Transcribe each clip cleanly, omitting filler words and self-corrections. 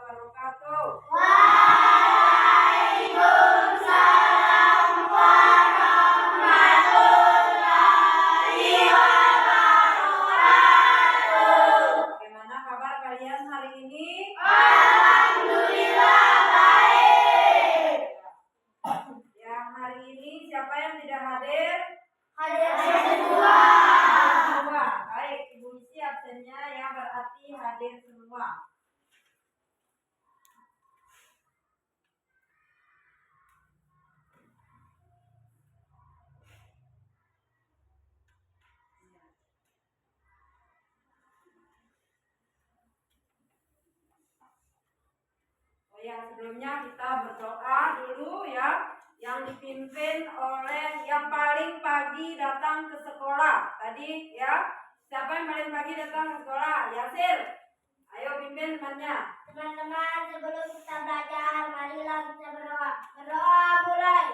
wabarakatuh. Waalaikumsalam warahmatullahi wabarakatuh. Bagaimana kabar kalian hari ini? Alhamdulillah baik. Yang hari ini siapa yang tidak hadir? Hadir semua. Baik, Ibu isi absennya ya, berarti hadir semua. Oh ya, sebelumnya kita berdoa dulu ya, yang dipimpin oleh yang paling pagi datang ke sekolah tadi ya. Siapa yang paling pagi datang ke sekolah? Yasir. Ayo pimpin temannya. Teman-teman, sebelum kita belajar, marilah kita berdoa. Berdoa mulai.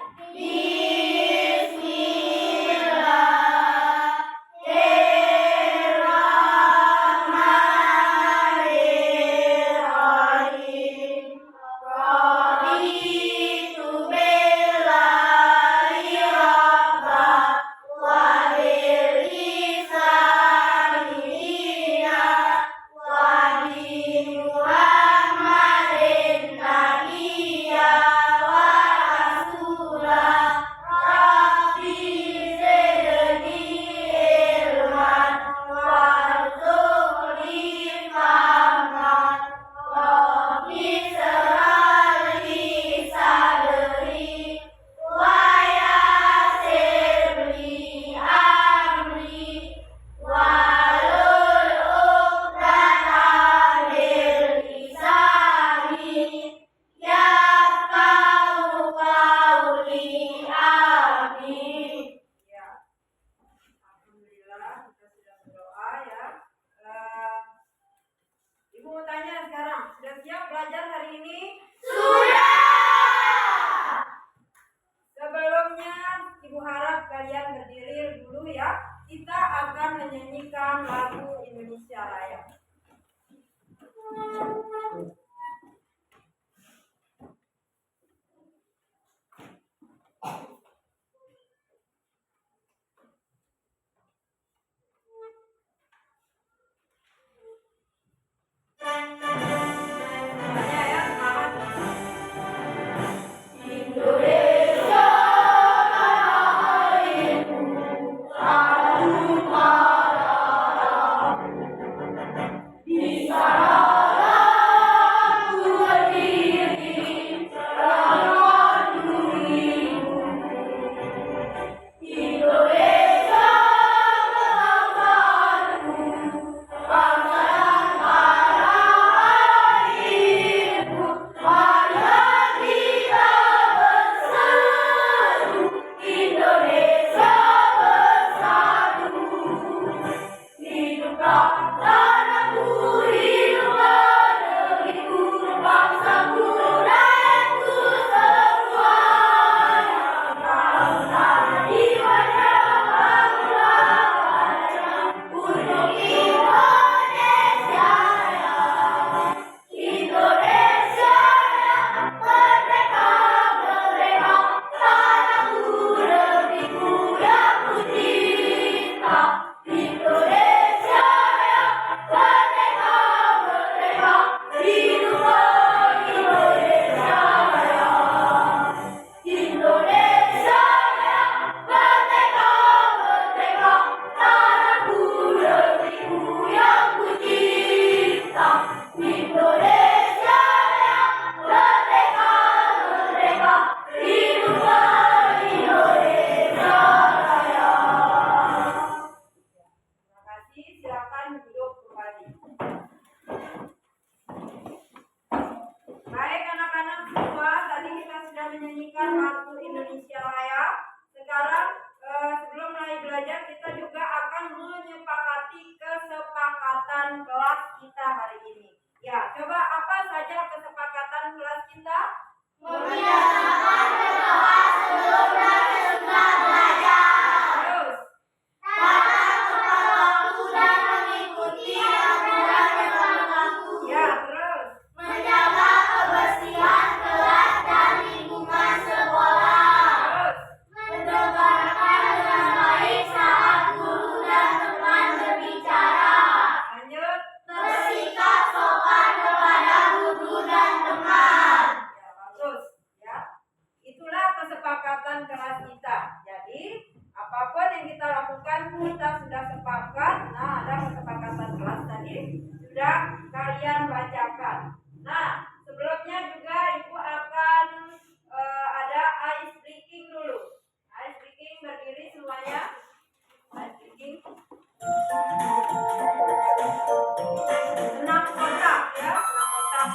Bismillahirrahmanirrahim. Raditu billahi rabba wa bilisani dina wa bi Muhammadin nabiyya wa rasula. Rabbi zidni ilman warzuqni fahman. Rabbi shrah li sadri wa yassir li amri wahlul 'uqdatam min lisani yafqahu qawli. Amin. Ya. Alhamdulillah kita sudah berdoa ya. Ibu mau tanya sekarang, sudah siap belajar hari ini? Sudah. Sebelumnya Ibu harap kalian berdiri dulu ya. Kita akan menyanyikan lagu Indonesia Raya. Semuanya ya, semangat. Indonesia tanah airku, satu marah. Di sanalah ku berdiri, rakyat dirimu. Indonesia bangsaku, bangsa yang tanah airku. Marilah kita bersatu, Indonesia bersatu. Hiduplah tanahku, hiduplah negeriku, bangsaku, rakyatku semuanya. Bangsa jiwanya, bangunlah padanya untuk Indonesia Raya. Indonesia Raya, merdeka, merdeka, tanahku, negeriku yang ku cinta. Indonesia Raya, merdeka, merdeka, hiduplah Indonesia Raya. Indonesia Raya, merdeka, merdeka, tanahku, negeriku yang ku cinta. Indonesia Raya, merdeka, merdeka, hiduplah Indonesia Raya. Terima kasih, silakan duduk kembali. Baik anak-anak semua, tadi kita sudah menyanyikan lagu Indonesia Raya. Sekarang sebelum mulai belajar kita juga akan menyepakati kesepakatan kelas kita hari ini. Ya, coba apa saja kesepakatan kelas kita? Membiasakan berdoa sebelum dan sesudah belajar. Terus, Taat tepat waktu dan mengikuti aturan yang berlaku. ya terus. Menjaga kalian bacakan. Nah, sebelumnya juga Ibu akan ada ice breaking dulu. Ice breaking, berdiri semuanya. Ice breaking. Senam kotak ya, senam kotak.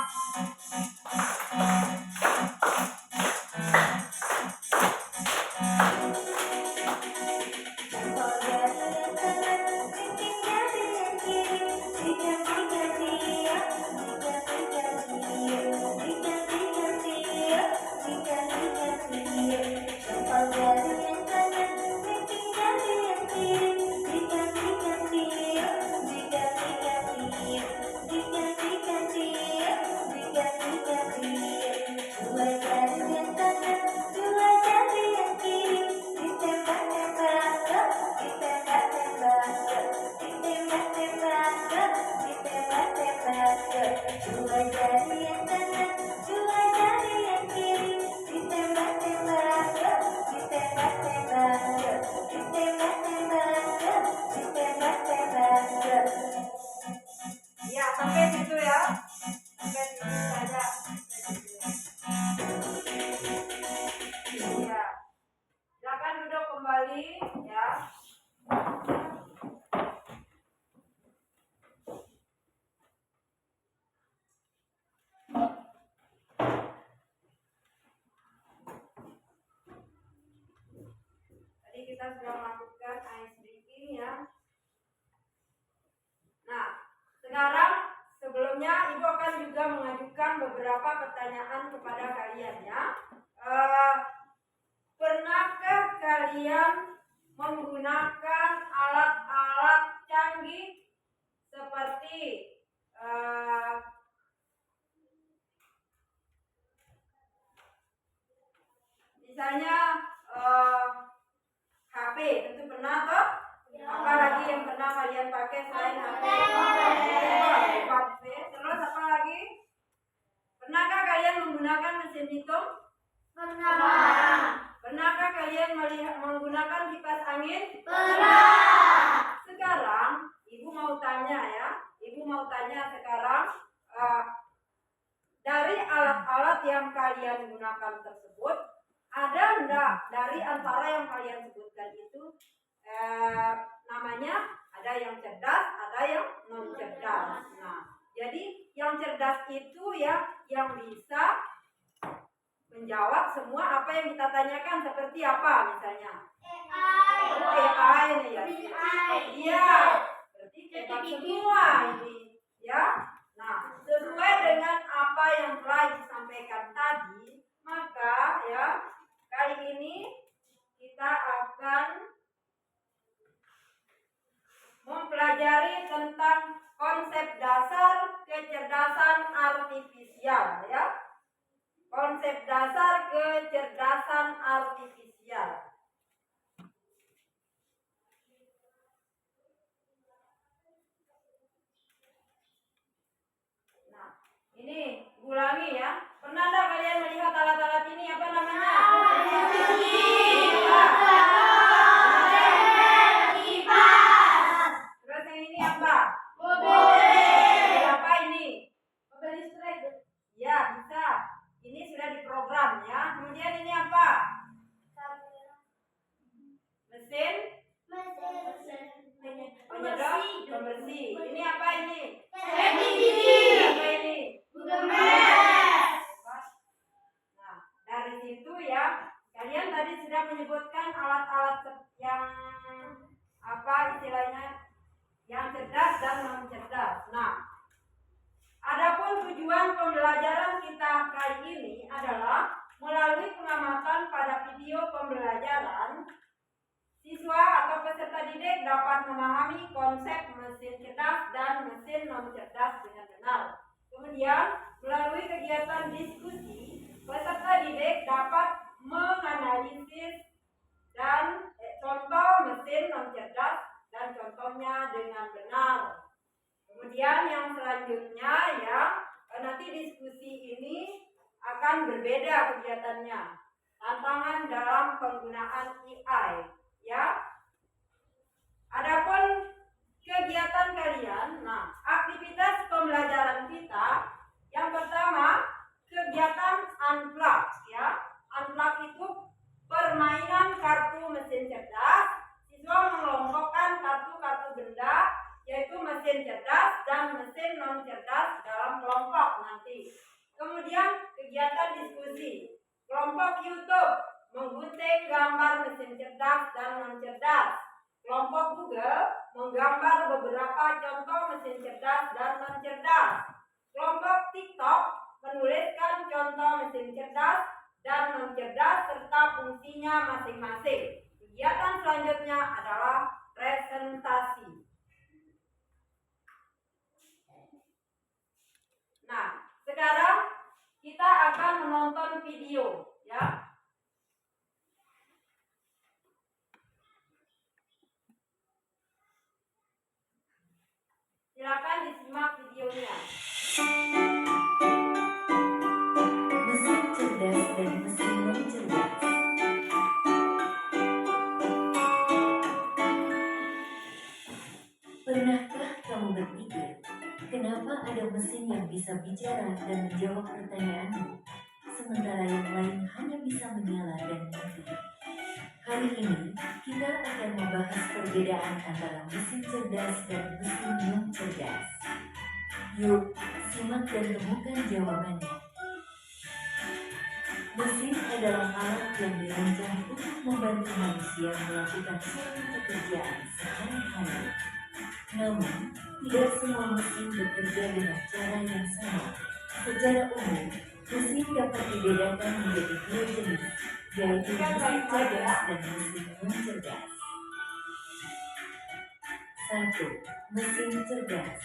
Ya, sampai situ ya. Sampai situ saja. Ya. Silakan duduk kembali ya. Tadi kita sudah melakukan ice breaking ya. Nah, sekarang sebelumnya Ibu akan juga mengajukan beberapa pertanyaan kepada kalian ya. Pernahkah kalian menggunakan alat-alat canggih seperti misalnya HP? Tentu pernah toh? Apa lagi yang pernah kalian pakai selain HP? Terus apa lagi? Pernahkah kalian menggunakan mesin hitung? Pernah. Pernahkah kalian menggunakan kipas angin? Pernah. Sekarang Ibu mau tanya ya. Ibu mau tanya sekarang dari alat-alat yang kalian gunakan tersebut, ada enggak dari antara yang kalian sebutkan itu namanya ada yang cerdas, ada yang non cerdas. Nah, jadi yang cerdas itu ya yang bisa menjawab semua apa yang kita tanyakan, seperti apa misalnya? AI nih ya. Iya, berarti cerdas semua ini ya. Nah, sesuai dengan apa yang telah disampaikan tadi, maka ya kali ini kita akan mempelajari tentang konsep dasar kecerdasan artifisial ya. Konsep dasar kecerdasan artifisial. Nah, ini ulangi ya. Pernah enggak kalian melihat alat-alat ini? Apa namanya? Terus yang ini apa? Mobil. Apa ini? Mobil listrik. Ya, bisa. Ini sudah diprogram ya. Kemudian ini apa? Mesin penyedot pembersih. Ini apa ini? Apa ini? Nah, dari situ ya, kalian tadi sudah menyebutkan alat-alat yang apa istilahnya, yang cerdas dan non cerdas. Nah, adapun tujuan pembelajaran kita kali ini adalah melalui pengamatan pada video pembelajaran, siswa atau peserta didik dapat memahami konsep mesin cerdas dan mesin non cerdas dengan benar. Kemudian, melalui kegiatan diskusi, peserta didik dapat menganalisis dan contoh mesin non cerdas dan contohnya dengan benar. Kemudian yang selanjutnya ya, nanti diskusi ini akan berbeda kegiatannya. Tantangan dalam penggunaan AI ya. Adapun kegiatan kalian, nah aktivitas pembelajaran kita nanti. Kemudian kegiatan diskusi. Kelompok YouTube menggunting gambar mesin cerdas dan non cerdas. Kelompok Google menggambar beberapa contoh mesin cerdas dan non cerdas. Kelompok TikTok menuliskan contoh mesin cerdas dan non cerdas serta fungsinya masing-masing. Kegiatan selanjutnya adalah presentasi. Nah, sekarang kita akan menonton video, ya. Silakan disimak videonya. Mesin cerdas dan mesin non cerdas. Pernahkah kamu berpikir, kenapa ada mesin yang bisa bicara dan menjawab pertanyaanmu, sementara yang lain hanya bisa menyala dan mati? Hari ini, kita akan membahas perbedaan antara mesin cerdas dan mesin non cerdas. Yuk, simak dan temukan jawabannya. Mesin adalah alat yang dirancang untuk membantu manusia melakukan suatu pekerjaan sehari-hari. Namun, tidak semua mesin bekerja dengan cara yang sama. Secara umum, mesin dapat dibedakan menjadi dua jenis, yaitu mesin cerdas dan mesin non-cerdas. 1. Mesin cerdas.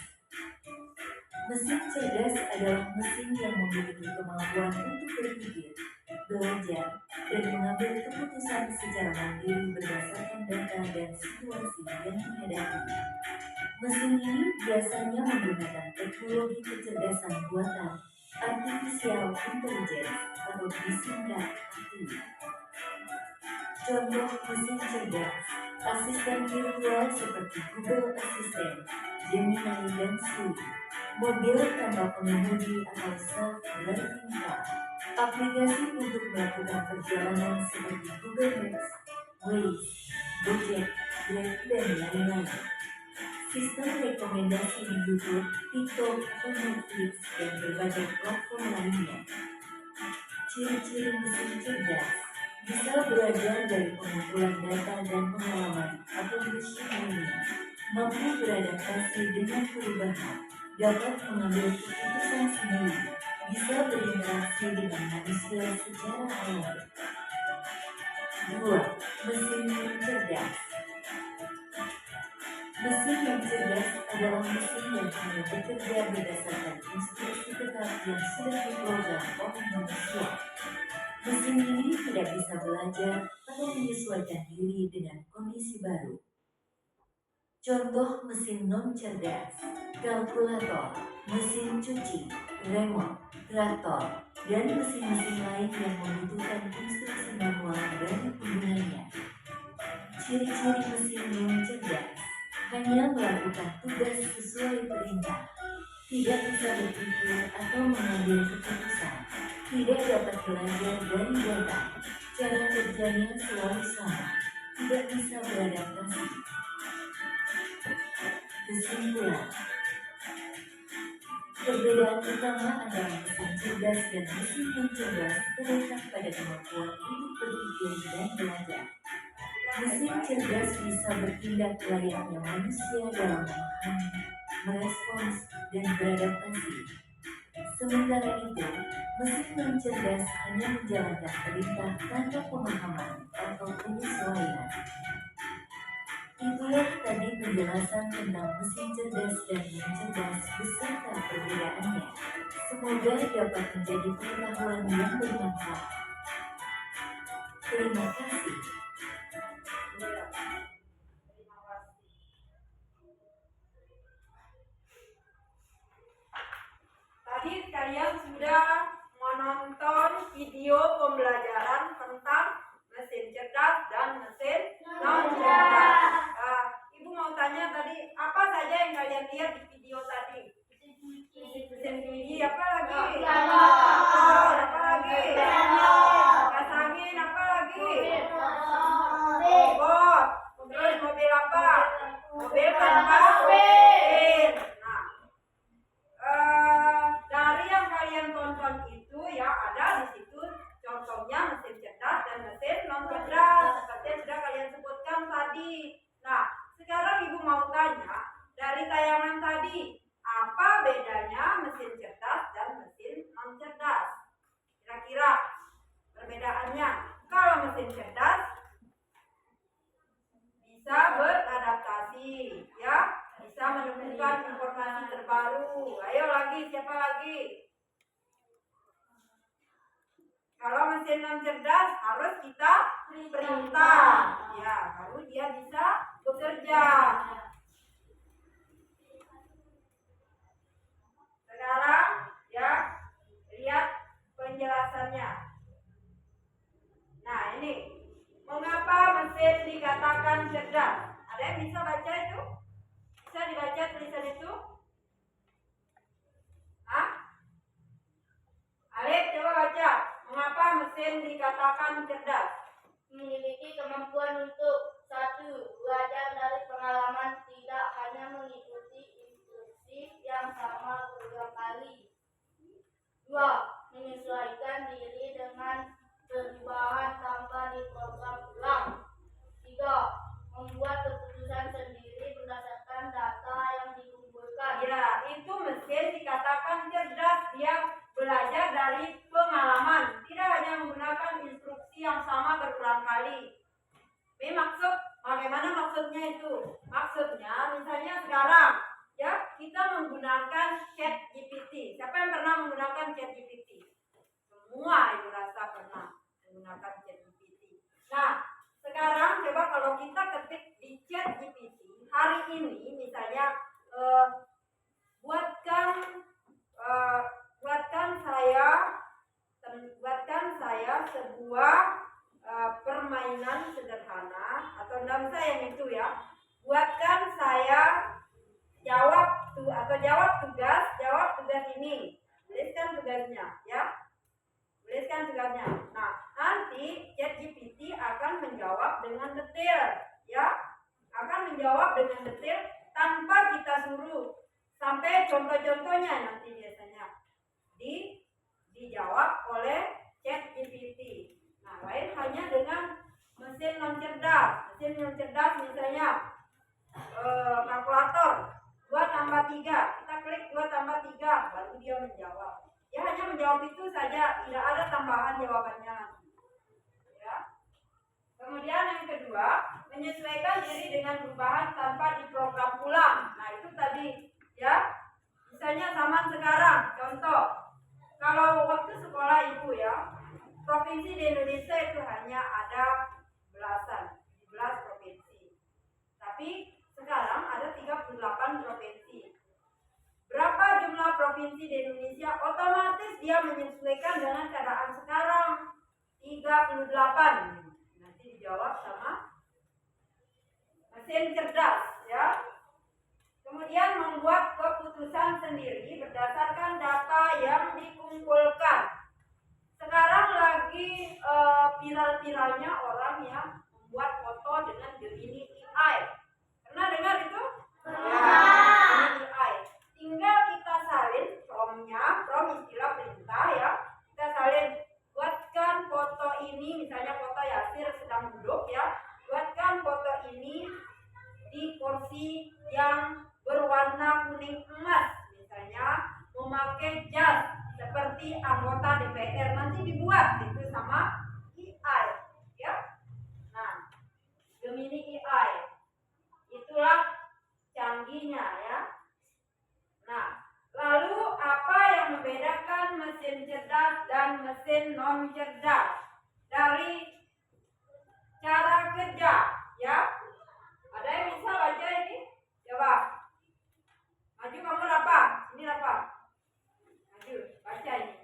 Mesin cerdas adalah mesin yang memiliki kemampuan untuk berpikir, belajar, dan mengambil keputusan secara mandiri berdasarkan data dan situasi yang dihadapi. Mesin ini biasanya menggunakan teknologi kecerdasan buatan, artificial intelligence, atau disingkat AI. Contoh mesin cerdas, asisten virtual seperti Google Assistant, Gemini, dan Siri, mobil tanpa pengemudi atau self-driving car, aplikasi untuk melakukan perjalanan seperti Google Maps, Waze, Gojek, Grab, dan lain-lain. Sistem rekomendasi di YouTube, TikTok, atau Netflix, dan berbagai platform lainnya. Ciri-ciri mesin cerdas bisa belajar dari pengumpulan data dan pengalaman atau machine learning, mampu beradaptasi dengan perubahan, dapat mengambil keputusan sendiri, bisa berinteraksi dengan manusia secara alami. 2. Mesin yang cerdas. Mesin yang cerdas adalah mesin yang hanya bekerja berdasarkan instruksi tetap yang sudah diprogram oleh manusia. Mesin ini tidak bisa belajar atau menyesuaikan diri dengan kondisi baru. Contoh mesin non-cerdas, kalkulator, mesin cuci, remote, traktor, dan mesin-mesin lain yang membutuhkan instruksi manual dari penggunanya. Ciri-ciri mesin non-cerdas: hanya melakukan tugas sesuai perintah, tidak bisa berpikir atau mengambil keputusan, tidak dapat belajar dari data, cara kerjanya selalu sama, tidak bisa beradaptasi. Kesimpulan: perbedaan utama antara mesin cerdas dan mesin non-cerdas terletak pada kemampuan untuk berpikir dan belajar. Mesin cerdas bisa bertindak layaknya manusia dalam memahami, merespons, dan beradaptasi. Sementara itu, mesin non-cerdas hanya menjalankan perintah tanpa pemahaman atau penyesuaian. Itulah tadi penjelasan tentang mesin cerdas dan non-cerdas beserta perbedaannya. Semoga dapat menjadi pengetahuan yang bermanfaat. Terima kasih. Tadi kalian sudah menonton video pembelajaran tentang mesin cerdas dan mesin non-cerdas. Ibu mau tanya tadi, apa saja yang kalian lihat di video tadi? Mesin cuci, apa lagi? Traktor, apa lagi? Kipas angin, apa lagi? Robot. Terus mobil apa? Mobil tanpa mesin. Dari yang lagi. Kalau mesin non cerdas harus kita perintah, ya, baru dia bisa bekerja. Sekarang ya, lihat penjelasannya. Nah, ini mengapa mesin dikatakan cerdas? Ada yang bisa baca itu? Bisa dibaca tulisan itu? Hah? Alif, coba baca. Mengapa mesin dikatakan cerdas? Memiliki kemampuan untuk 1. Belajar dari pengalaman, tidak hanya mengikuti instruksi yang sama berulang kali. 2. Menyesuaikan diri dengan perubahan tanpa diprogram ulang. 3. Membuat keputusan sendiri berdasarkan data yang dikumpulkan. Ya, itu mesin dikatakan cerdas. Dia belajar dari pengalaman, tidak hanya menggunakan instruksi yang sama berulang kali. Ini bagaimana maksudnya itu? Maksudnya, misalnya sekarang, ya, kita menggunakan ChatGPT. Siapa yang pernah menggunakan ChatGPT? Semua ibu rasa pernah menggunakan ChatGPT. Nah, sekarang coba kalau kita ketik di ChatGPT hari ini, misalnya buatkan saya sebuah permainan sederhana, atau dalam saya yang itu ya, buatkan saya jawab tugas ini, tuliskan tugasnya ya, tuliskan tugasnya. Nah, nanti ChatGPT akan menjawab dengan detail ya, akan menjawab dengan detail tanpa kita suruh. Sampai contoh-contohnya nanti biasanya dijawab oleh ChatGPT. Nah, lain hanya dengan mesin non cerdas. Mesin non cerdas misalnya kalkulator 2 tambah 3. Kita klik 2 tambah 3, baru dia menjawab. Dia hanya menjawab itu saja, tidak ada tambahan jawabannya nanti. Ya. Kemudian yang kedua, menyesuaikan diri dengan perubahan tanpa diprogram ulang. Nah, itu tadi ya. Misalnya zaman sekarang, contoh, kalau waktu sekolah ibu ya, provinsi di Indonesia itu hanya ada belasan, 17 provinsi. Tapi sekarang ada 38 provinsi. Berapa jumlah provinsi di Indonesia? Otomatis dia menyesuaikan dengan keadaan sekarang. 38. Nanti dijawab sama mesin cerdas ya. Kemudian membuat keputusan sendiri berdasarkan data yang dikumpulkan. Sekarang lagi viral-viralnya orang yang membuat foto dengan Gemini AI. Pernah dengar itu? Ya, Gemini AI. Tinggal kita salin prompt-nya, prompt istilah perintah ya. Kita salin, buatkan foto ini, misalnya foto Yasir sedang duduk ya. Buatkan foto ini di kursi yang berwarna kuning emas, misalnya memakai jas seperti anggota DPR, nanti dibuat itu sama AI ya. Nah, Gemini AI itulah canggihnya ya. Nah, lalu apa yang membedakan mesin cerdas dan mesin non cerdas? Dari cara kerja ya. Ada yang bisa baca ini? Coba. Maju kamu Rafa. Ini Rafa. Maju, baca ini.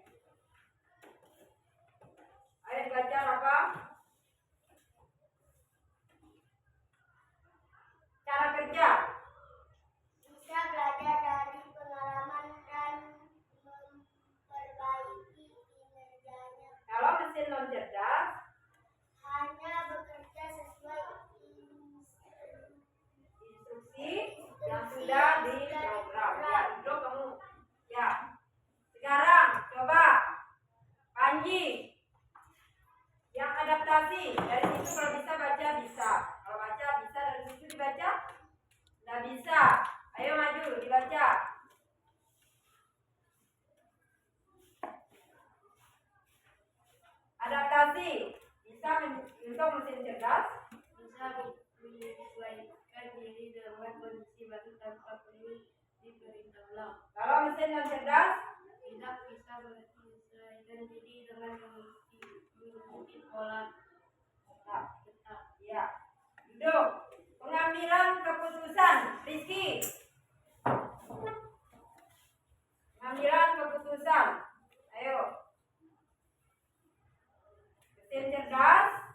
Ayo baca Rafa. Cara kerja. Bisa belajar dari pengalaman dan memperbaiki kinerjanya. Kalau mesin non cerdas, Hanya bekerja sesuai instruksi yang sudah diprogram. Ya, itu kamu. Ya. Sekarang coba Panji yang adaptasi. Dari situ kalau bisa baca bisa. Kalau baca bisa, dari situ dibaca? Nggak bisa. Ayo maju dibaca. Adaptasi bisa untuk mesin cerdas. bisa menyesuaikan diri dengan kondisi baru tanpa perlu diperintah ulang. Kalau mesin non cerdas, Ya. Duduk. Pengambilan keputusan. Rizky. Pengambilan keputusan. Ayo. Mesin cerdas.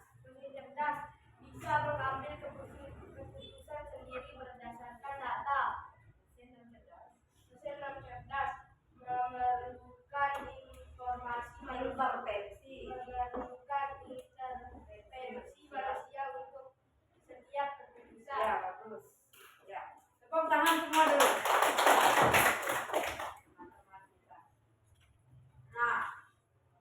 Bisa mengambil keputusan sendiri berdasarkan data. Mesin cerdas memerlukan informasi Intervensi. manusia untuk setiap keputusan. Ya, bagus. Ya. Tepuk tangan semua dulu. Nah,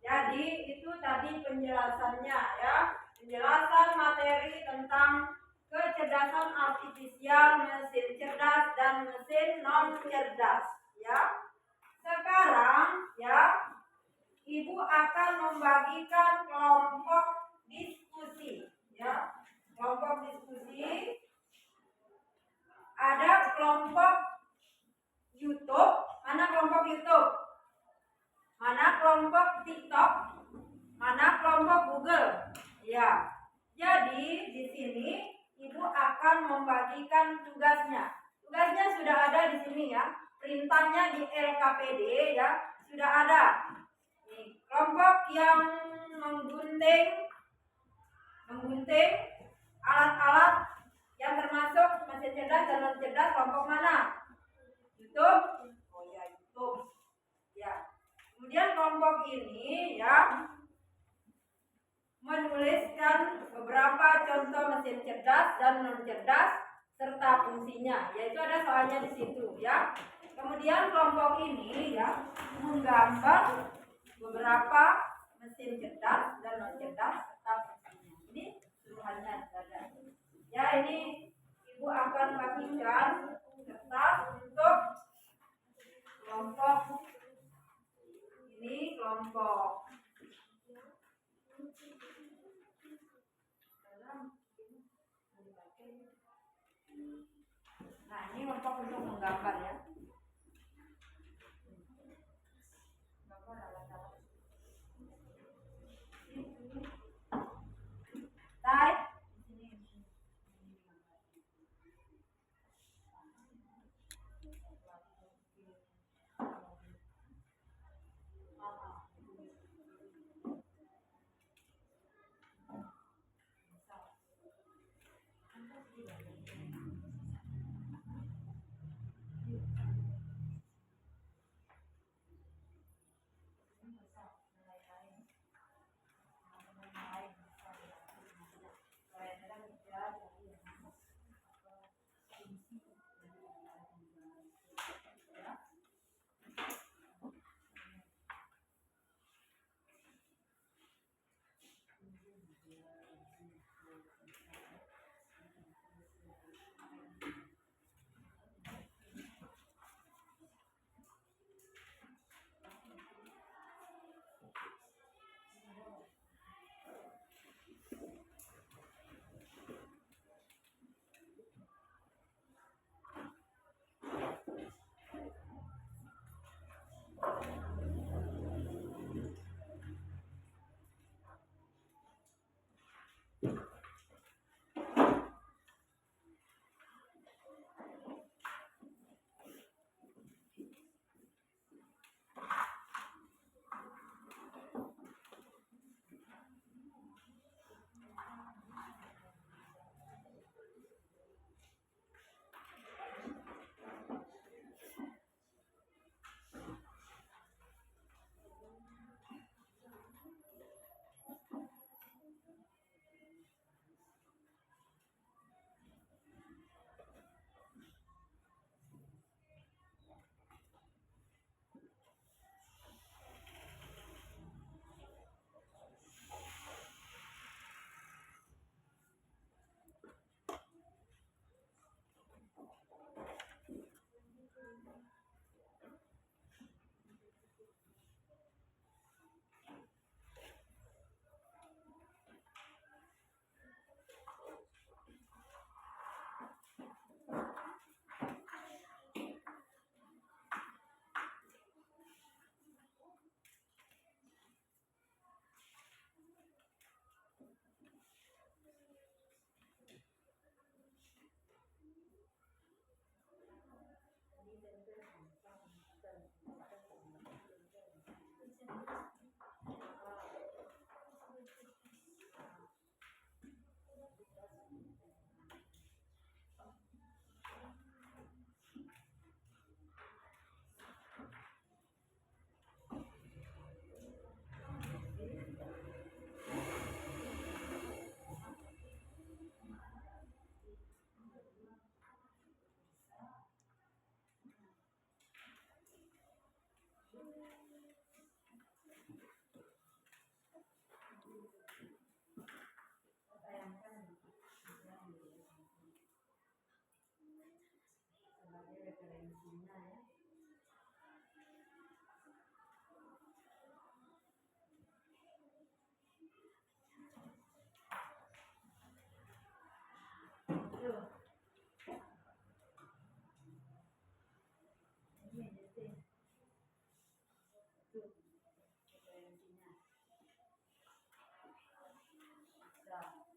jadi itu tadi penjelasannya ya. Penjelasan materi tentang kecerdasan artifisial, mesin cerdas dan mesin non cerdas ya. Sekarang ya, Ibu akan membagikan kelompok diskusi ya. Kelompok diskusi ada kelompok YouTube, mana kelompok YouTube? Mana kelompok TikTok? Mana kelompok Google? Ya. Jadi di sini Ibu akan membagikan tugasnya. Tugasnya sudah ada di sini ya. Perintahnya di LKPD ya, sudah ada. Nih, kelompok yang menggunting alat-alat yang termasuk mesin cerdas dan non cerdas, kelompok mana? YouTube. Oh ya, YouTube. Ya. Kemudian kelompok ini ya menuliskan beberapa contoh mesin cerdas dan non cerdas serta fungsinya, yaitu ada soalnya di situ ya. Kemudian kelompok ini ya menggambar beberapa mesin cerdas dan non cerdas serta fungsinya. Ini suruhannya ada. Ya, ini Ibu akan bagikan kertas untuk kelompok ini, kelompok nah ini kelompok untuk menggambar ya. Gambar alat-alat. Type. referensinya ya. Tuh. Ini jadi tuh referensinya. Dah.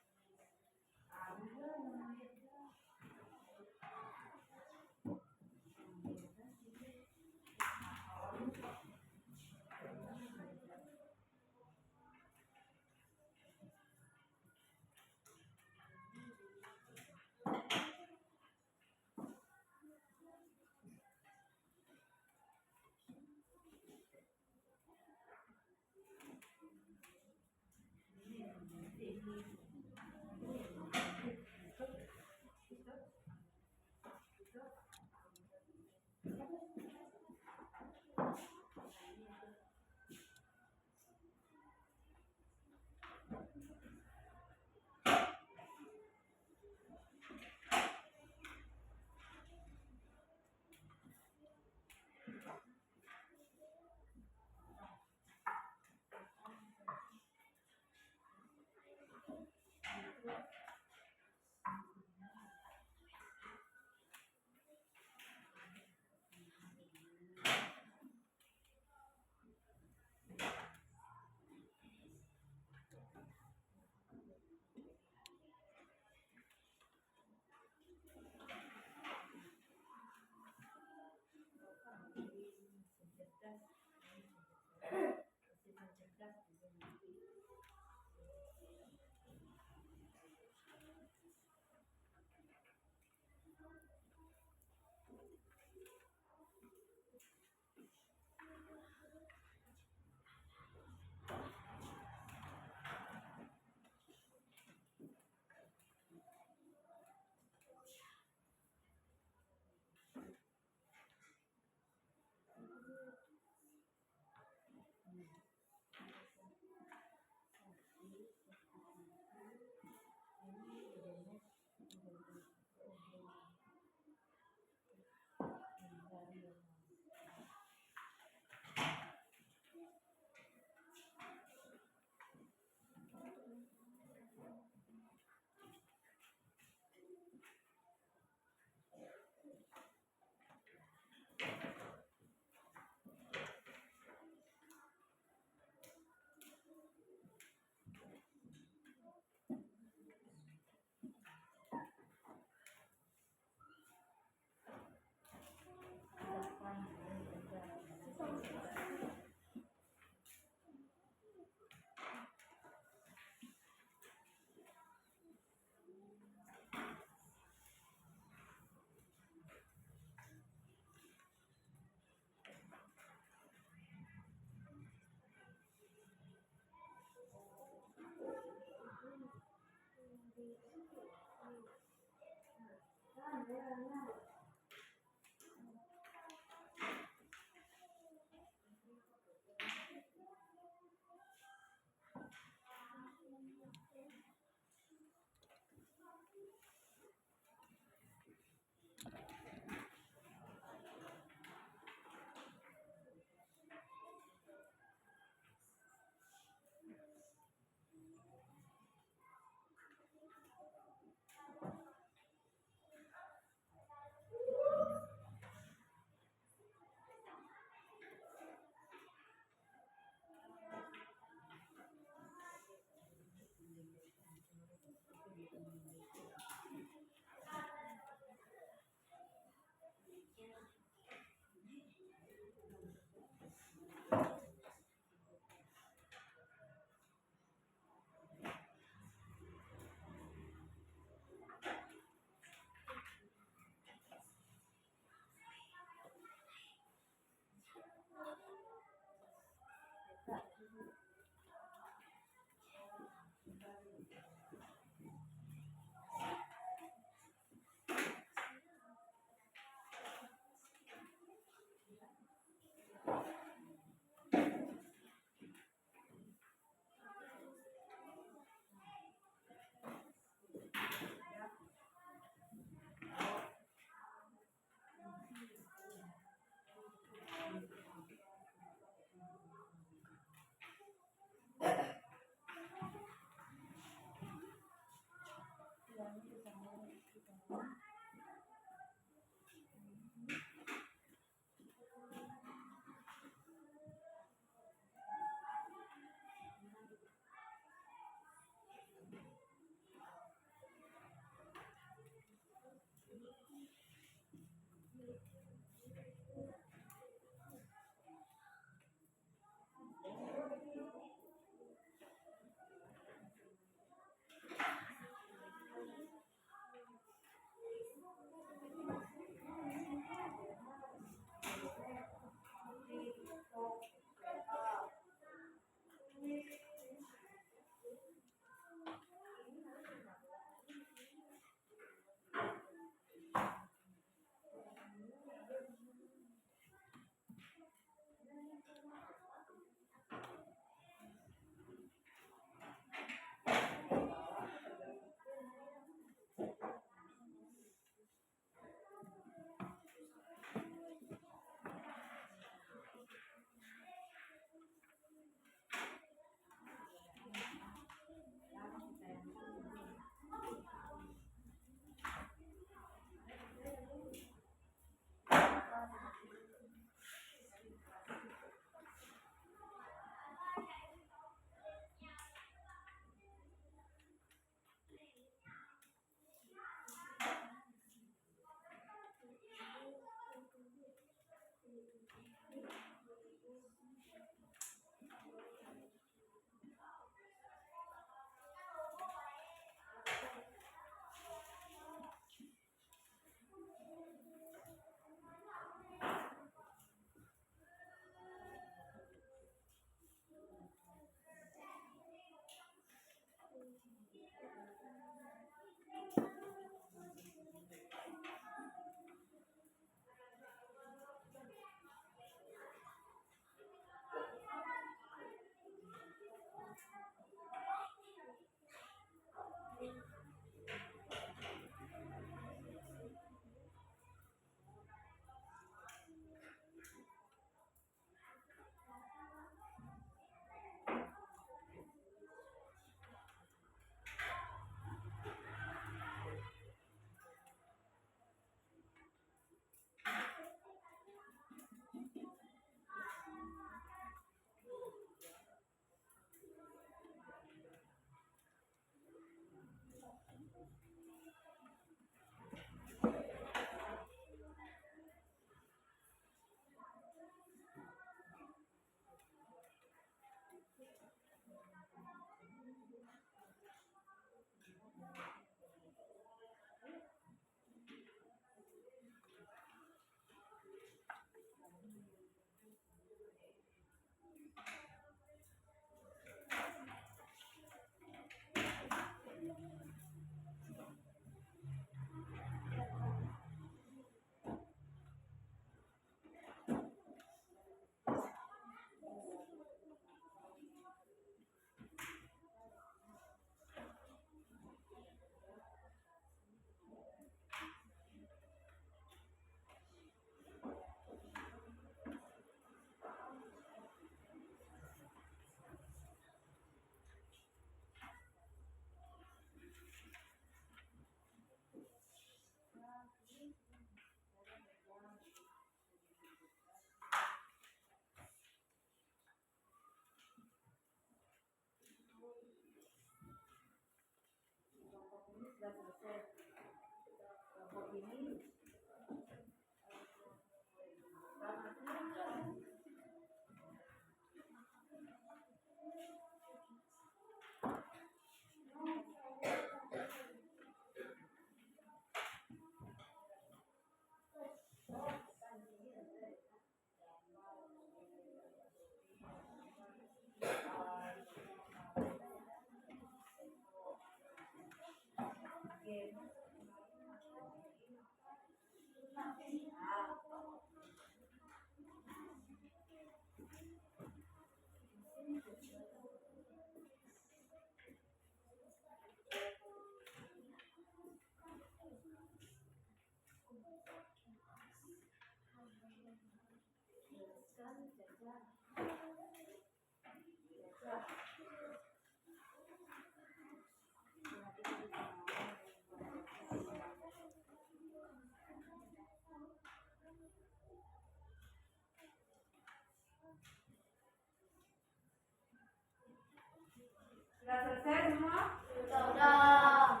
Sudah selesai semua? Sudah.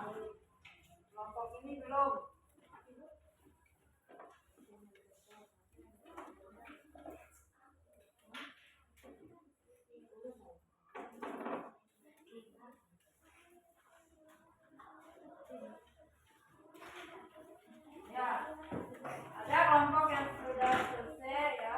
Kelompok ini belum. Ya, ada kelompok yang sudah selesai ya.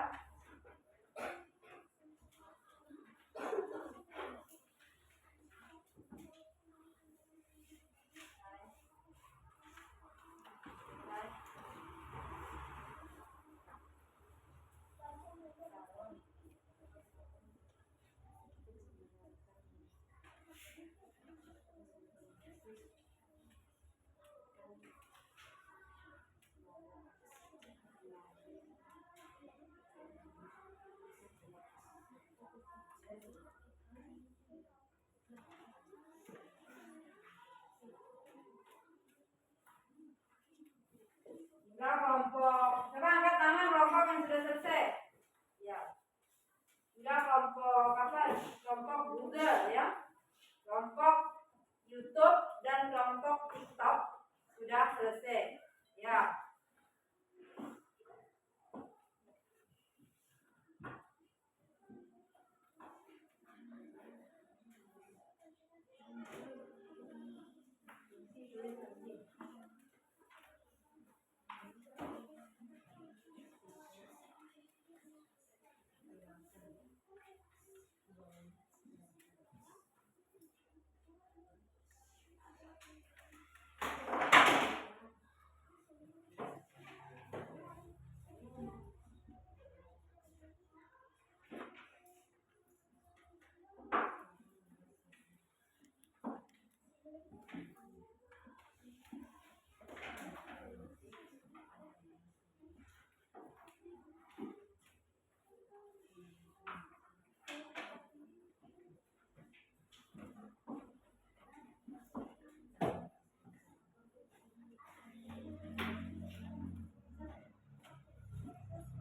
Sudah kelompok, coba angkat tangan kelompok yang sudah selesai. Ya. Sudah kelompok apa? Kelompok Google ya. Kelompok YouTube dan kelompok TikTok sudah selesai. Ya.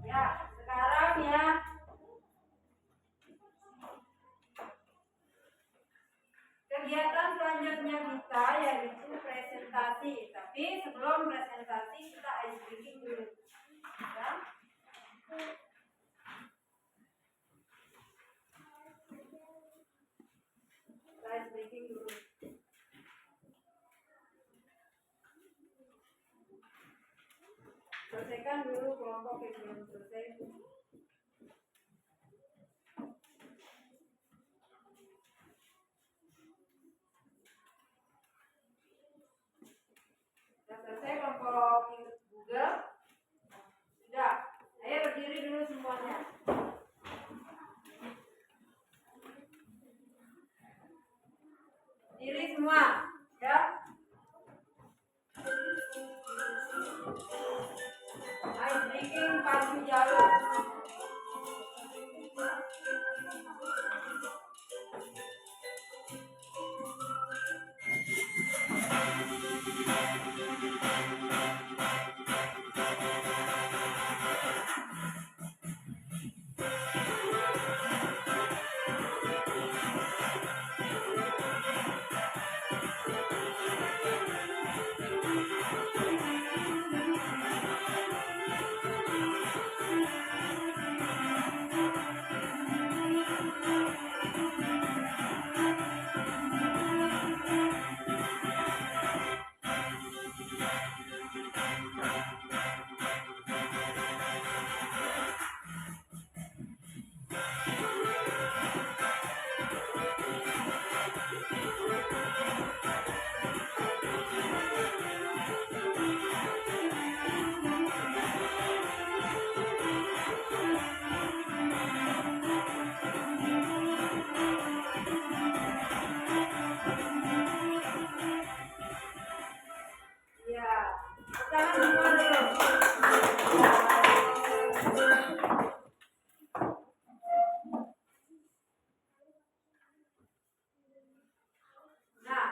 Ya, sekarang ya. Kegiatan selanjutnya kita yaitu presentasi. Tapi sebelum presentasi kita ice breaking dulu. Ya. Kita ice breaking dulu. Selesaikan dulu kelompok yang belum selesai. Sudah selesai kelompok Google? Sudah. Ayo berdiri dulu semuanya. Berdiri semua, ya. Ice breaking pacu jalan. Ya, tangan semua dulu. Nah,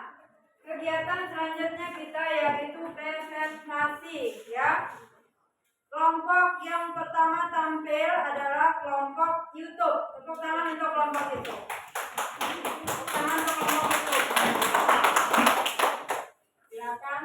kegiatan selanjutnya kita yaitu presentasi, ya. Kelompok yang pertama tampil adalah kelompok YouTube. Tepuk tangan untuk kelompok itu. Tangan ke kelompok itu. Silakan.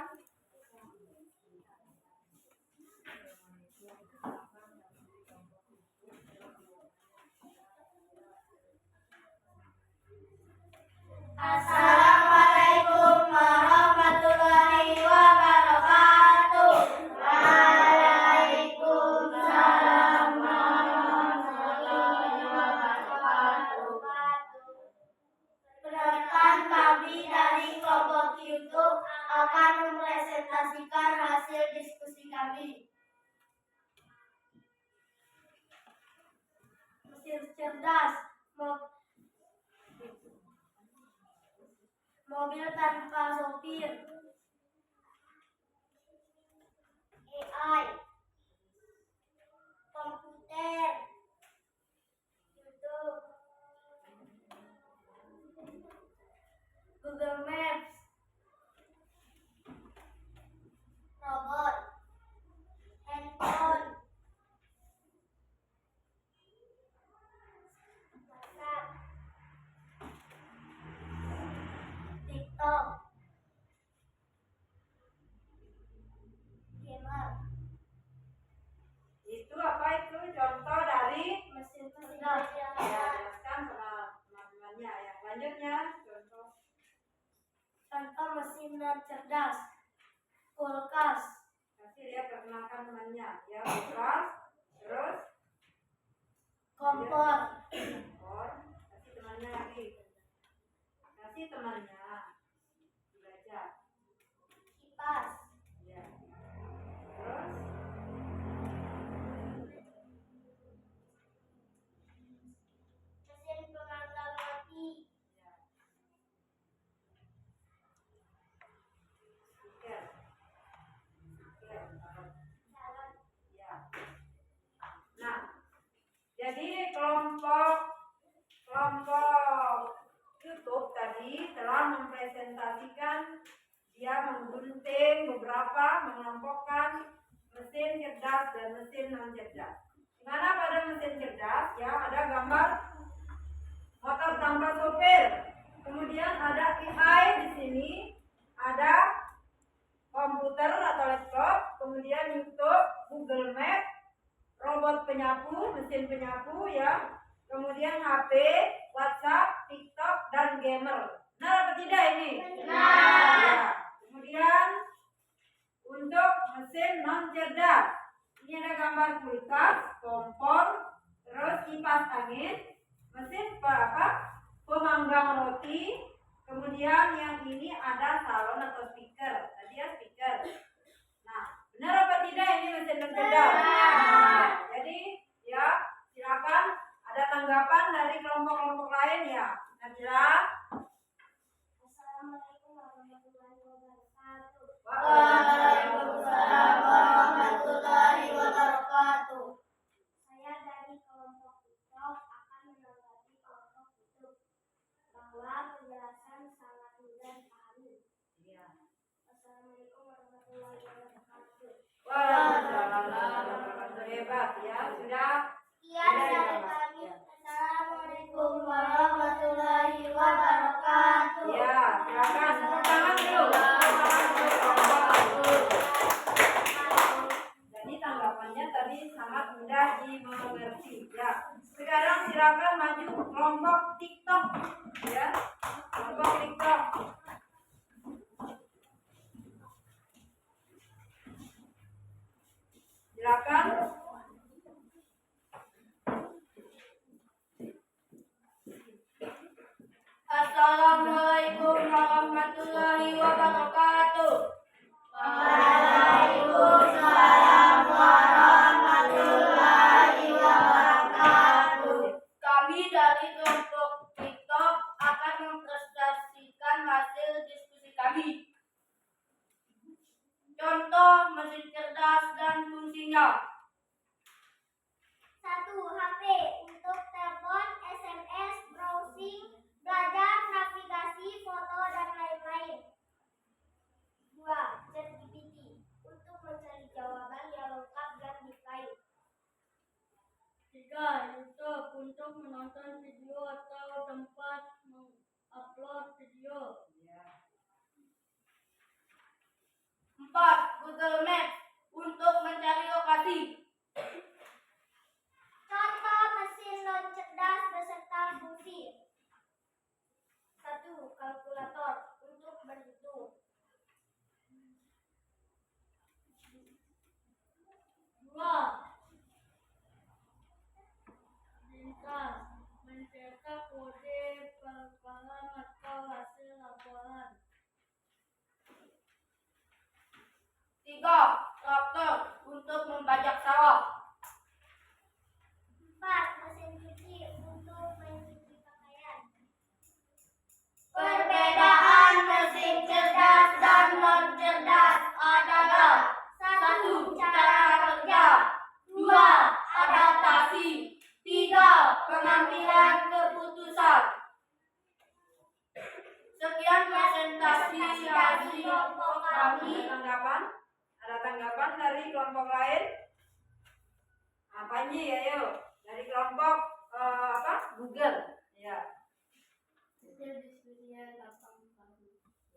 Assalamualaikum warahmatullahi wabarakatuh. Waalaikumsalam warahmatullahi wabarakatuh. Perkenalkan, kami dari kelompok YouTube akan mempresentasikan hasil diskusi kami. Mesin cerdas, mobil tanpa sopir, AI, komputer, YouTube, Google Maps, robot, handphone, WhatsApp, TikTok, gamer, Itu apa itu contoh dari mesin cerdas. ya, jelaskan sama teman-temannya ya. Selanjutnya Contoh mesin cerdas, kulkas, kasih dia perkenalkan temannya ya, kulkas, terus kompor, kompor, kasih temannya lagi, kasih temannya belajar kipas, ya, terus mesin pemanggang roti, ya, speaker, salon. ya. Nah, jadi kelompok YouTube tadi telah mempresentasikan, dia menggunting beberapa, mengelompokkan mesin cerdas dan mesin non cerdas. Dimana pada mesin cerdas ya ada gambar motor tanpa sopir, kemudian ada AI di sini, ada komputer atau laptop, kemudian YouTube, Google Maps, robot penyapu, mesin penyapu ya, kemudian HP, WhatsApp, TikTok, dan gamer. Benar atau tidak ini? Benar. Ya. Kemudian untuk mesin non cerdas, ini ada gambar kulkas, kompor, terus kipas angin, mesin pemanggang roti, kemudian yang ini ada salon atau speaker. Tadi ya speaker. Nah, benar apa tidak ini mesin non cerdas? Benar. Jadi ya silakan ada tanggapan dari kelompok-kelompok lain ya. Nabila. Assalamualaikum warahmatullahi wabarakatuh. Waalaikumsalam warahmatullahi wabarakatuh. Saya dari kelompok TikTok akan menanggapi kelompok YouTube bahwa penjelasan sangat mudah dipahami. Iya. Assalamualaikum warahmatullahi wabarakatuh. Waalaikumsalam. Hebat ya. Sudah. Sekian dari kami. Assalamualaikum warahmatullahi wabarakatuh. Ya, silakan tepuk tangan dulu. Jadi tanggapannya tadi sangat mudah dimengerti ya. Sekarang silakan maju kelompok TikTok ya. Kelompok TikTok. Silakan. Assalamualaikum warahmatullahi wabarakatuh. Waalaikumsalam warahmatullahi wabarakatuh. Kami dari kelompok TikTok akan mempresentasikan hasil diskusi kami. Contoh mesin cerdas dan fungsinya. 1. HP untuk telepon, SMS, browsing, belajar, navigasi, foto, dan lain-lain. 2. ChatGPT untuk mencari jawaban yang lengkap dan detail. 3. YouTube untuk menonton video atau tempat Google Maps untuk mencari lokasi. Contoh mesin non cerdas beserta fungsi. 1. Kalkulator untuk berhitung. 2. Bintang mencetak kode pengetahuan atau hasil laporan. 3. Traktor untuk membajak sawah. 4. Mesin cuci untuk mencuci pakaian. Perbedaan mesin cerdas dan non cerdas adalah 1. Cara kerja, 2. Adaptasi, 3. Pengambilan keputusan. Sekian presentasi dari kelompok kami. Ada tanggapan dari kelompok lain? Apa ini? Ayo, dari kelompok Google. Ya.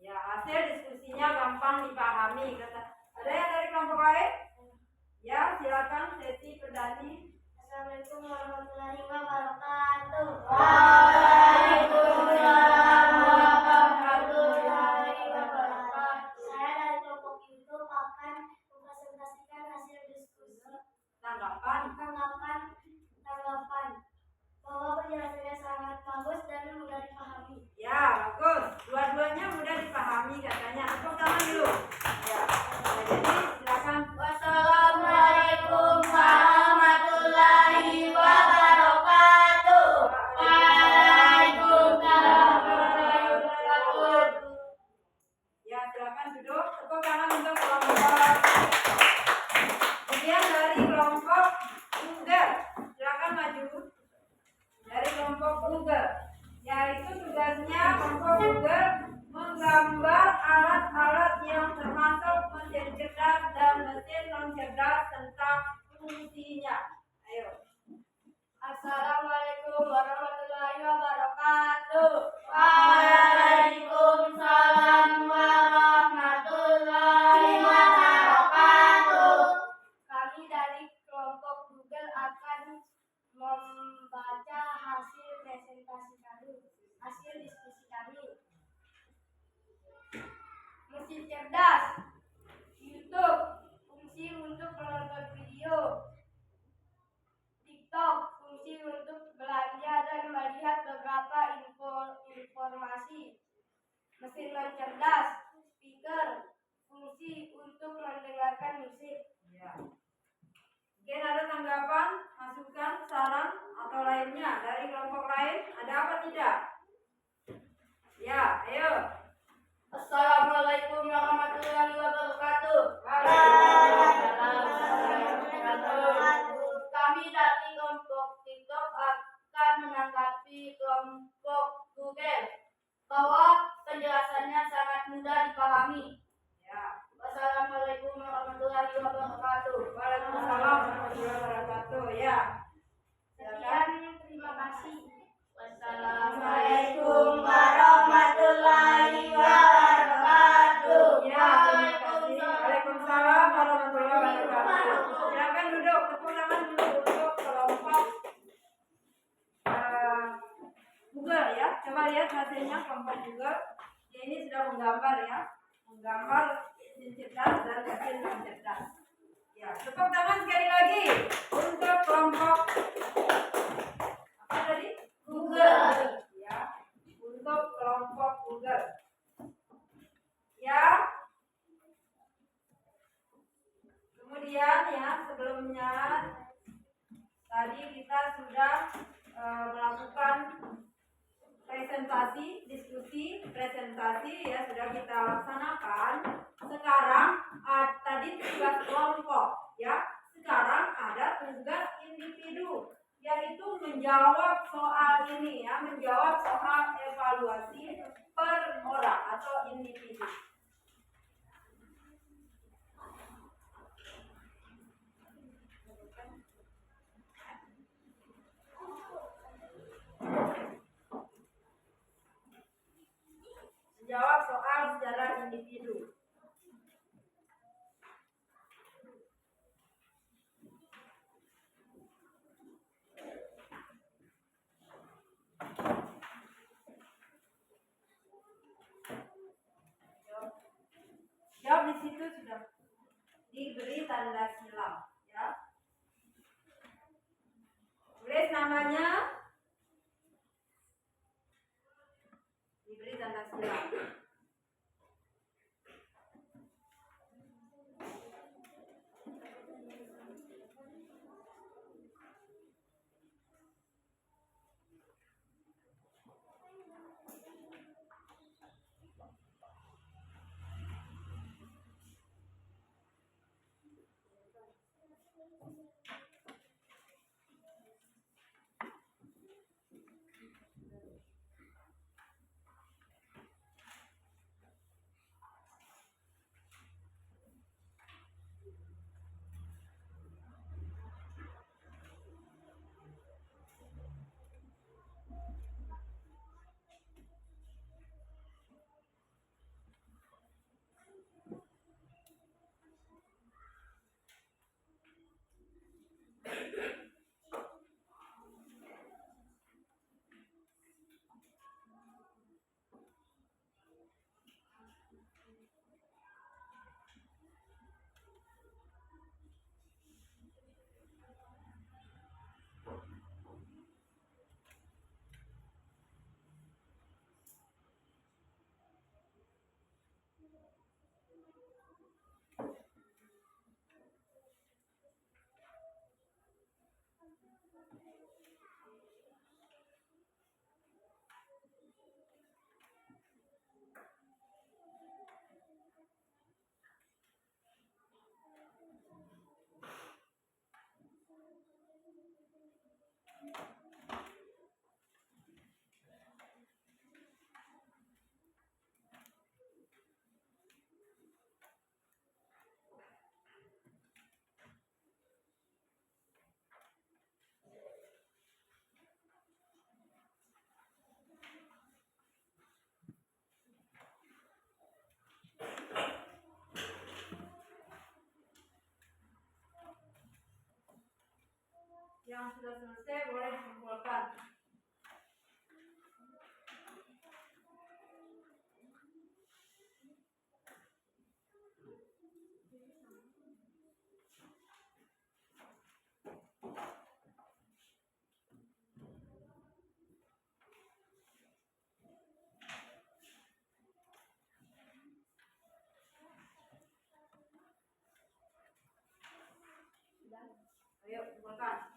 Ya, hasil diskusinya gampang dipahami. Ada yang dari kelompok lain? Ya, silakan Seti Perdani. Assalamualaikum warahmatullahi wabarakatuh. Waalaikumsalam warahmatullahi wabarakatuh. Saya dari kelompok YouTube akan mempresentasikan hasil diskusi Tanggapan. Bahwa penjelasannya sangat bagus dan mudah dipahami. Ya, bagus. Dua-duanya mudah dipahami katanya. Tepuk tangan dulu. Ya. Nah, jadi silakan. Wassalamualaikum warahmatullahi wabarakatuh. Waalaikumsalam warahmatullahi wabarakatuh. Ya, silakan duduk. Tepuk tangan untuk kelompok. Kemudian dari kelompok Google, silakan maju. Dari kelompok Google, yaitu tugasnya kelompok Google menggambar alat-alat yang termasuk mesin cerdas dan mesin non cerdas serta fungsinya. Ayo. Assalamualaikum warahmatullahi wabarakatuh. Waalaikumsalam warahmatullahi wabarakatuh. Kami dari kelompok Google akan membaca hasil diskusi kami. Mesin cerdas, YouTube, fungsi untuk menonton video. TikTok, fungsi untuk belanja dan melihat beberapa informasi. Mesin non cerdas, speaker, fungsi untuk mendengarkan musik. Ya. Mungkin ada tanggapan, masukan, saran, atau lainnya dari kelompok lain? Ada apa tidak? Ya, ayo. Assalamualaikum warahmatullahi wabarakatuh. Kami dari kelompok TikTok akan menanggapi kelompok Google bahwa penjelasannya sangat mudah dipahami. Ya. Wassalamualaikum warahmatullahi wabarakatuh. Waalaikumsalam warahmatullahi wabarakatuh. Ya. Sekian, terima kasih. Wassalamualaikum warahmatullahi wabarakatuh. Ya, terima kasih. Waalaikumsalam warahmatullahi wabarakatuh. Silakan duduk. Tepuk tangan dulu untuk kelompok Google ya. Coba lihat hasilnya kelompok Google. Ya, ini sudah menggambar ya. Menggambar mesin cerdas dan mesin non cerdas. Ya, tepuk tangan sekali lagi untuk kelompok apa tadi? Google. Ya, untuk kelompok Google. Ya. Kemudian ya, sebelumnya tadi kita sudah melakukan presentasi ya sudah kita laksanakan. Sekarang tadi tugas kelompok ya. Sekarang ada tugas individu, yaitu menjawab soal ini ya, menjawab soal evaluasi per orang atau individu. Menjawab soal secara individu. tanda silang, ya. Tulis namanya, diberi tanda silang. Yang sudah selesai boleh dikumpulkan. Ayo kumpulkan.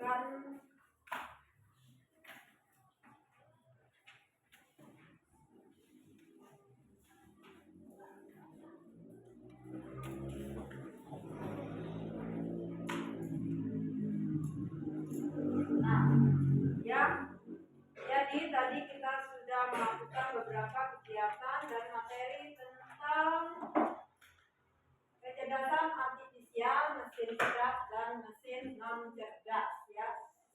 akan ya. Jadi tadi kita sudah melakukan beberapa kegiatan dan materi tentang kecerdasan artifisial, mesin cerdas dan mesin non cerdas ya.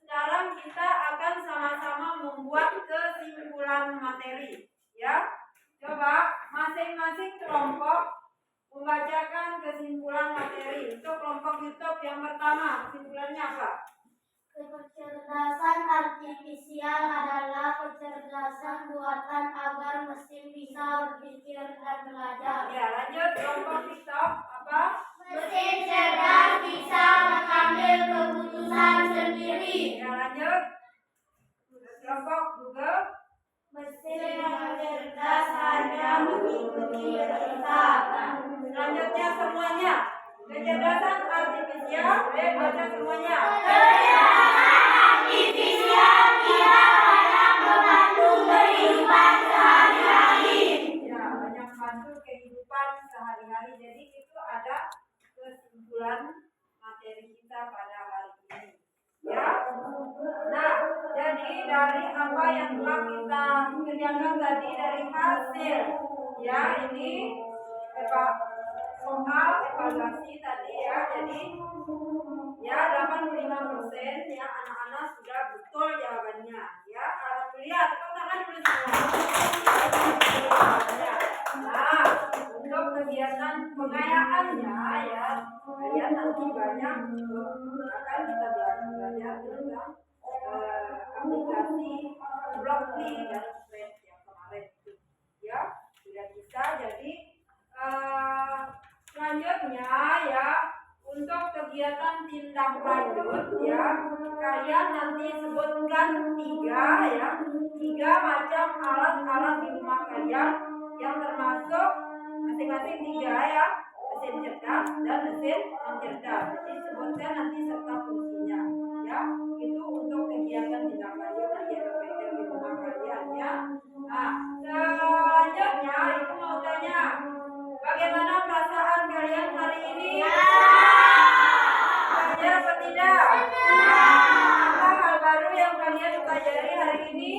Sekarang kita akan sama-sama membuat kesimpulan materi ya. Coba masing-masing kelompok membacakan kesimpulan materi. Untuk kelompok YouTube yang pertama, kesimpulannya apa? Kecerdasan artifisial adalah kecerdasan buatan agar mesin bisa berpikir dan belajar. Ya, lanjut kelompok TikTok apa? Mesin cerdas bisa mengambil keputusan sendiri. Ya, lanjut kelompok Google. Mesin cerdas hanya mengikuti perintah. Selanjutnya semuanya. Kecerdasan artifisial, baca semuanya. Artifisial tidak hanya membantu kehidupan sehari-hari. Ya, banyak bantu kehidupan sehari-hari. Jadi itu ada kesimpulan materi kita pada hari ini. Ya. Nah, jadi dari apa yang telah kita kerjakan tadi dari hasil, ya ini soal evaluasi tadi ya. Jadi ya 85% ya anak-anak sudah betul jawabannya. Ya, alhamdulillah. Tepuk tangan dulu semua. Nah, untuk kegiatan pengayaannya ya, kalian nanti banyak akan kita belajar tentang aplikasi Blockly dan Thread yang kemarin itu. Ya, sudah bisa. Jadi selanjutnya ya untuk kegiatan tindak lanjut ya kalian nanti sebutkan tiga macam alat-alat di rumah kalian yang termasuk masing-masing 3 ya, mesin cerdas dan mesin non cerdas. Jadi sebutkan nanti serta fungsinya ya. Itu untuk kegiatan tindak lanjut nanti yang di rumah kalian ya. Nah, selanjutnya itu mau tanya, bagaimana perasaan kalian hari ini? Belajar apa tidak? Apa hal baru yang kalian pelajari hari ini?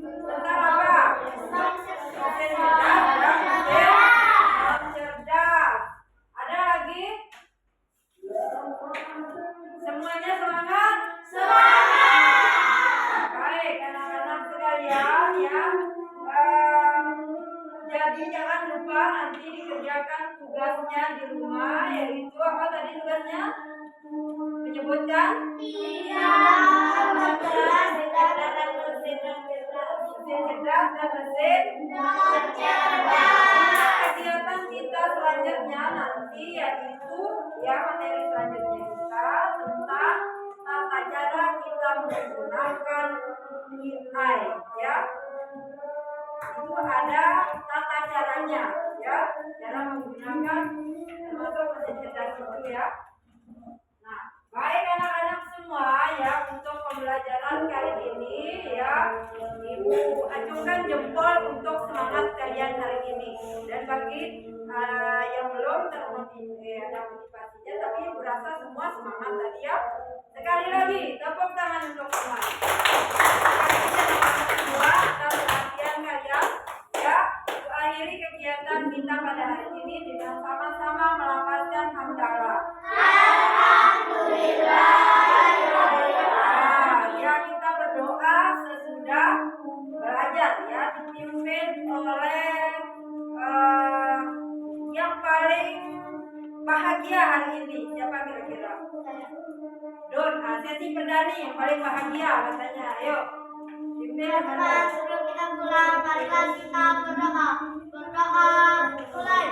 Tentang apa? Mesin cerdas dan mesin non cerdas. Ada lagi? Semuanya semangat? Baik, anak-anak sekalian ya. Jadi jangan lupa nanti dikerjakan tugasnya di rumah, yaitu apa tadi tugasnya? Menyebutkan mesin cerdas dan mesin non cerdas. Kegiatan kita selanjutnya nanti yaitu ya materi selanjutnya kita tentang tata cara kita menggunakan AI ya. Itu ada tata caranya ya, cara menggunakan termasuk mesin cerdas itu ya. Nah, baik anak-anak semua ya, untuk pembelajaran kali ini ya, Ibu acungkan jempol untuk semangat kalian hari ini. Dan bagi yang belum ada motivasinya tapi berasa semua semangat tadi ya, sekali lagi tepuk tangan untuk semua. Semua atas perhatian kalian ya. Akhiri kegiatan kita pada hari ini dengan sama-sama melafazkan hamdalah. Ya, kita berdoa sesudah belajar ya, dipimpin oleh yang paling bahagia hari ini. Siapa kira-kira? Don, sesi perdana yang paling bahagia katanya. Ayo, pimpin. Teman-teman, sebelum kita pulang, marilah kita berdoa. Berdoa mulai.